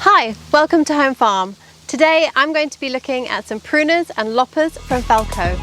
Hi, welcome to Home Farm. Today I'm going to be looking at some pruners and loppers from Felco.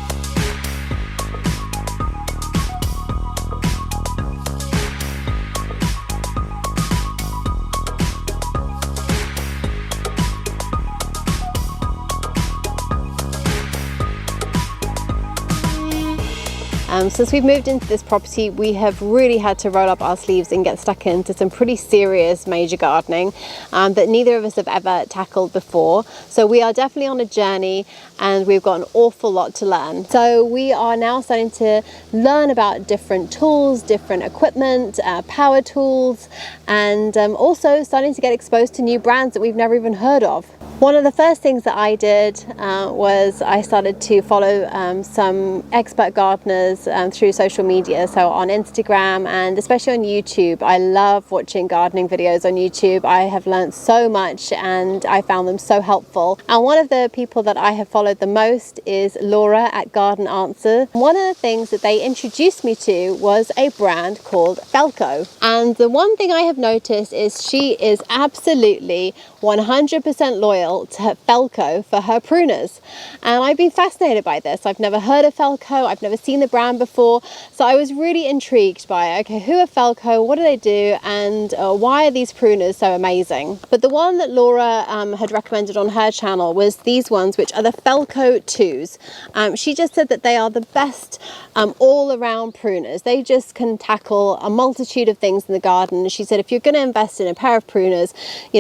Since we've moved into this property, we have really had to roll up our sleeves and get stuck into some pretty serious major gardening that neither of us have ever tackled before. So we are definitely on a journey and we've got an awful lot to learn. So we are now starting to learn about different tools, different equipment, power tools, and also starting to get exposed to new brands that we've never even heard of. One of the first things that I did was I started to follow some expert gardeners through social media, so on Instagram and especially on YouTube. I love watching gardening videos on YouTube. I have learned so much and I found them so helpful. And one of the people that I have followed the most is Laura at Garden Answer. One of the things that they introduced me to was a brand called Felco. And the one thing I have noticed is she is absolutely 100% loyal to Felco for her pruners, and I've been fascinated by this. I've never heard of Felco, I've never seen the brand before, so I was really intrigued by, okay, who are Felco, what do they do, and why are these pruners so amazing? But the one that Laura had recommended on her channel was these ones, which are the Felco 2s. She just said that they are the best all-around pruners. They just can tackle a multitude of things in the garden. She said if you're going to invest in a pair of pruners,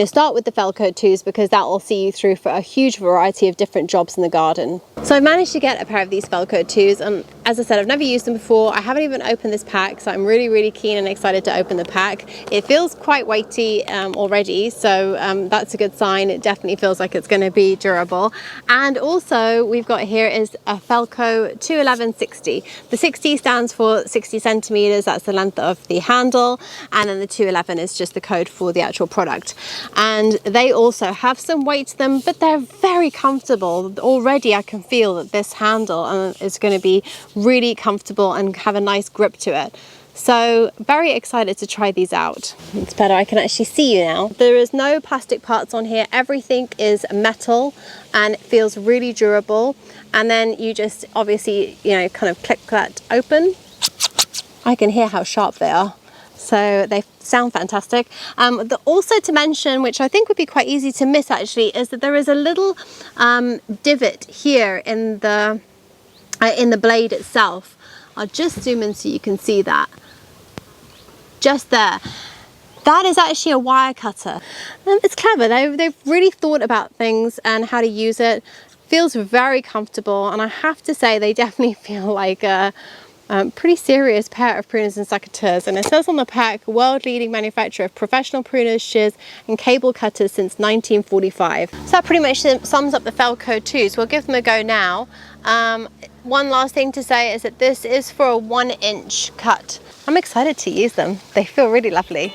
start with the Felco 2s because that will see you through for a huge variety of different jobs in the garden. So I managed to get a pair of these Felco 2s, and as I said, I've never used them before. I haven't even opened this pack, so I'm really keen and excited to open the pack. It feels quite weighty already, so that's a good sign. It definitely feels like it's going to be durable. And also we've got here is a Felco 211 60. The 60 stands for 60 centimeters, that's the length of the handle, and then the 211 is just the code for the actual product. And they also have some weight to them, but they're very comfortable. Already I can feel that this handle is going to be really comfortable and have a nice grip to it. So very excited to try these out. It's better, I can actually see you now. There is no plastic parts on here. Everything is metal and it feels really durable. And then you just obviously, kind of click that open. I can hear how sharp they are. So they sound fantastic. Also to mention, which I think would be quite easy to miss actually, is that there is a little divot here in the blade itself. I'll just zoom in so you can see that. Just there. That is actually a wire cutter. It's clever. They've really thought about things and how to use it. Feels very comfortable, and I have to say they definitely feel like a pretty serious pair of pruners and secateurs. And it says on the pack, world leading manufacturer of professional pruners, shears and cable cutters since 1945. So that pretty much sums up the Felco 2s. We'll give them a go now. One last thing to say is that this is for a 1-inch cut. I'm excited to use them. They feel really lovely.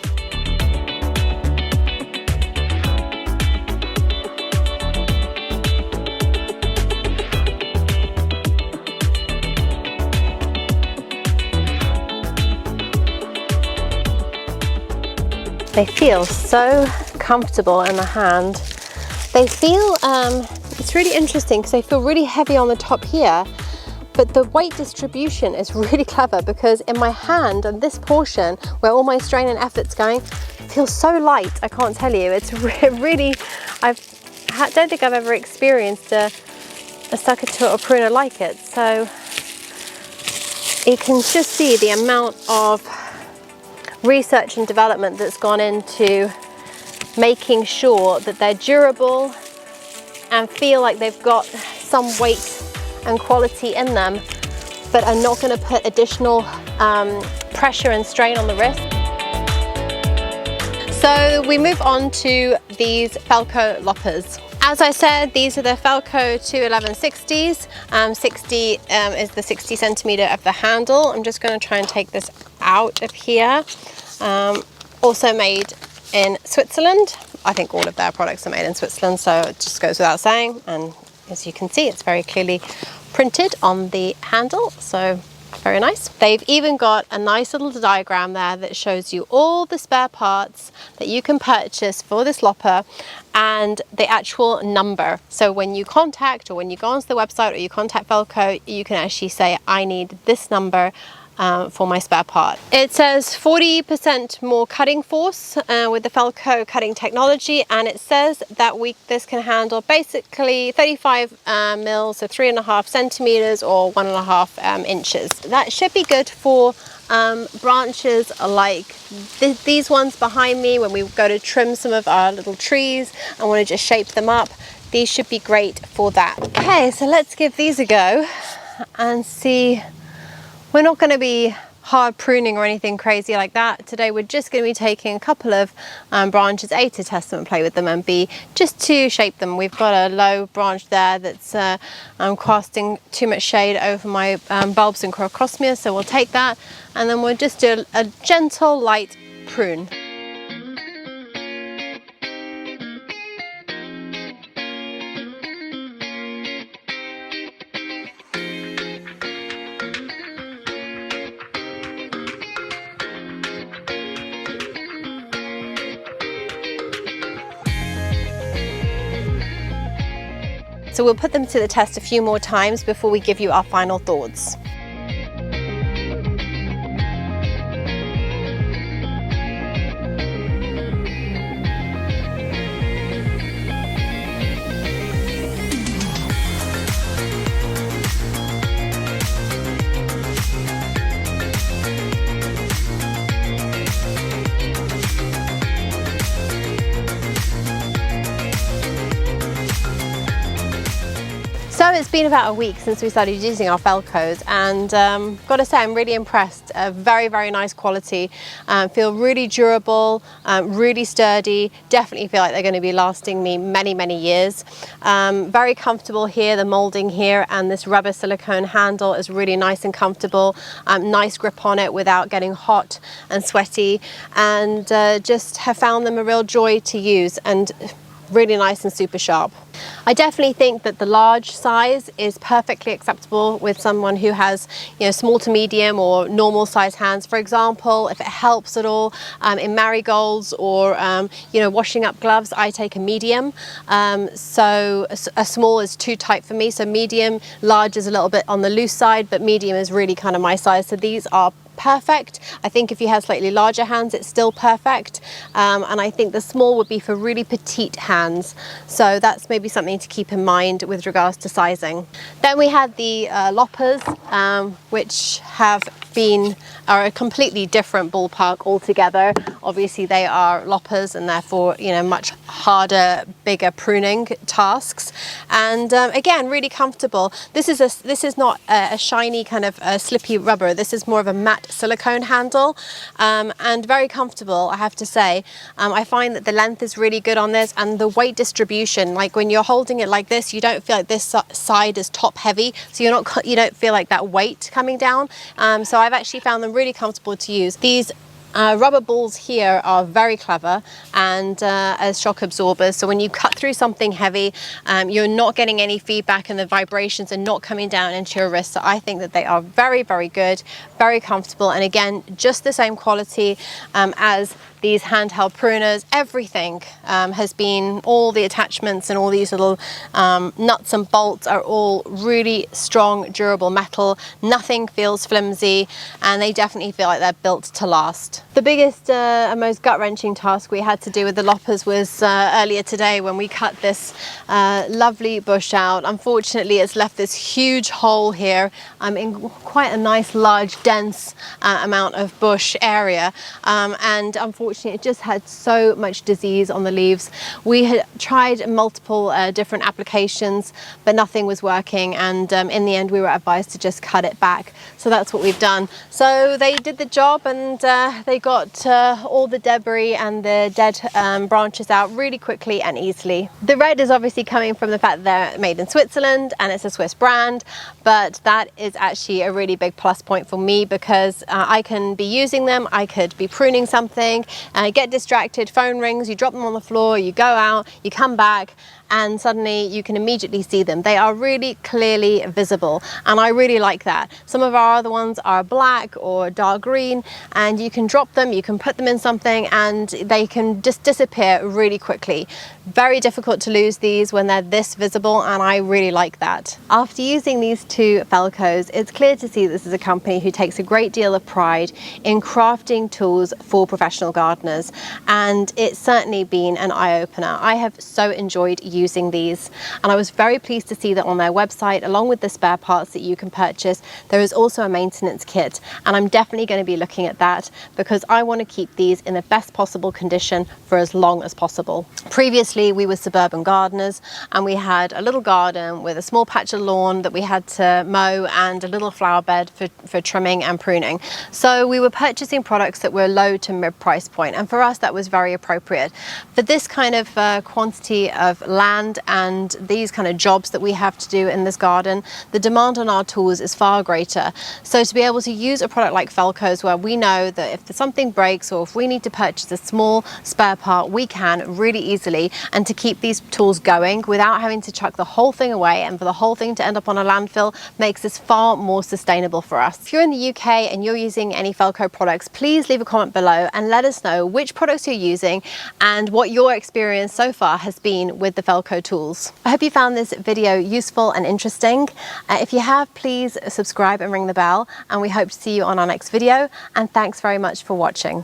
They feel so comfortable in the hand. They feel, it's really interesting because they feel really heavy on the top here, but the weight distribution is really clever because in my hand and this portion where all my strain and effort's going, feels so light, I can't tell you. It's really, I don't think I've ever experienced a secateur or pruner like it. So you can just see the amount of research and development that's gone into making sure that they're durable and feel like they've got some weight and quality in them, but are not going to put additional pressure and strain on the wrist. So we move on to these Falco Loppers. As I said, these are the Felco 211 60s. 60 is the 60 centimeter of the handle. I'm just going to try and take this out of here. Also made in Switzerland. I think all of their products are made in Switzerland, so it just goes without saying. And as you can see, it's very clearly printed on the handle, so Very nice. They've even got a nice little diagram there that shows you all the spare parts that you can purchase for this lopper and the actual number. So when you contact, or when you go onto the website or you contact Felco, you can actually say, I need this number for my spare part. It says 40% more cutting force with the Felco cutting technology, and it says that this can handle basically 35 mils, so 3.5 centimeters or 1.5 inches. That should be good for branches like these ones behind me when we go to trim some of our little trees and want to just shape them up. These should be great for that. Okay, so let's give these a go and see. We're not going to be hard pruning or anything crazy like that. Today we're just going to be taking a couple of branches, A, to test them and play with them, and B, just to shape them. We've got a low branch there that's casting too much shade over my bulbs and crocosmia, so we'll take that and then we'll just do a gentle light prune. So we'll put them to the test a few more times before we give you our final thoughts. So it's been about a week since we started using our Felcos, and got to say I'm really impressed. Very, very nice quality, feel really durable, really sturdy, definitely feel like they're going to be lasting me many, many years. Very comfortable here, the moulding here, and this rubber silicone handle is really nice and comfortable, nice grip on it without getting hot and sweaty, and just have found them a real joy to use and really nice and super sharp. I definitely think that the large size is perfectly acceptable with someone who has, small to medium or normal size hands. For example, if it helps at all in marigolds or washing up gloves, I take a medium. So a small is too tight for me. So medium, large is a little bit on the loose side, but medium is really kind of my size. So these are perfect. I think if you have slightly larger hands, it's still perfect. And I think the small would be for really petite hands. So that's maybe something to keep in mind with regards to sizing. Then we had the loppers, which are a completely different ballpark altogether. Obviously they are loppers and therefore much harder, bigger pruning tasks, and again really comfortable. This is not a shiny kind of slippy rubber. This is more of a matte silicone handle, and very comfortable, I have to say. I find that the length is really good on this, and the weight distribution, like when you're holding it like this, you don't feel like this side is top heavy, so you don't feel like that weight coming down. So I've actually found them really comfortable to use. These rubber balls here are very clever and as shock absorbers, so when you cut through something heavy, you're not getting any feedback and the vibrations are not coming down into your wrist. So I think that they are very, very good, very comfortable, and again just the same quality as these handheld pruners. Everything has been, all the attachments and all these little nuts and bolts are all really strong, durable metal. Nothing feels flimsy, and they definitely feel like they're built to last. The biggest and most gut-wrenching task we had to do with the loppers was earlier today when we cut this lovely bush out. Unfortunately, it's left this huge hole here in quite a nice, large, dense amount of bush area, and unfortunately it just had so much disease on the leaves. We had tried multiple different applications, but nothing was working, and in the end we were advised to just cut it back. So that's what we've done. So they did the job, and they got all the debris and the dead branches out really quickly and easily. The red is obviously coming from the fact that they're made in Switzerland and it's a Swiss brand, but that is actually a really big plus point for me me because I can be using them, I could be pruning something, get distracted, phone rings, you drop them on the floor, you go out, you come back, and suddenly you can immediately see them. They are really clearly visible, and I really like that. Some of our other ones are black or dark green, and you can drop them, you can put them in something, and they can just disappear really quickly. Very difficult to lose these when they're this visible, and I really like that. After using these two Felcos, it's clear to see this is a company who takes a great deal of pride in crafting tools for professional gardeners, and it's certainly been an eye-opener. I have so enjoyed using these, and I was very pleased to see that on their website, along with the spare parts that you can purchase, there is also a maintenance kit, and I'm definitely going to be looking at that because I want to keep these in the best possible condition for as long as possible. Previously we were suburban gardeners, and we had a little garden with a small patch of lawn that we had to mow and a little flower bed for trimming and pruning. So we were purchasing products that were low to mid price point, and for us that was very appropriate. For this kind of quantity of land and these kind of jobs that we have to do in this garden, the demand on our tools is far greater. So to be able to use a product like Felco's, where we know that if something breaks or if we need to purchase a small spare part, we can really easily, and to keep these tools going without having to chuck the whole thing away and for the whole thing to end up on a landfill, makes this far more sustainable for us. If you're in the UK and you're using any Felco products, please leave a comment below and let us know which products you're using and what your experience so far has been with the Felco tools. I hope you found this video useful and interesting. If you have, please subscribe and ring the bell, and we hope to see you on our next video, and thanks very much for watching.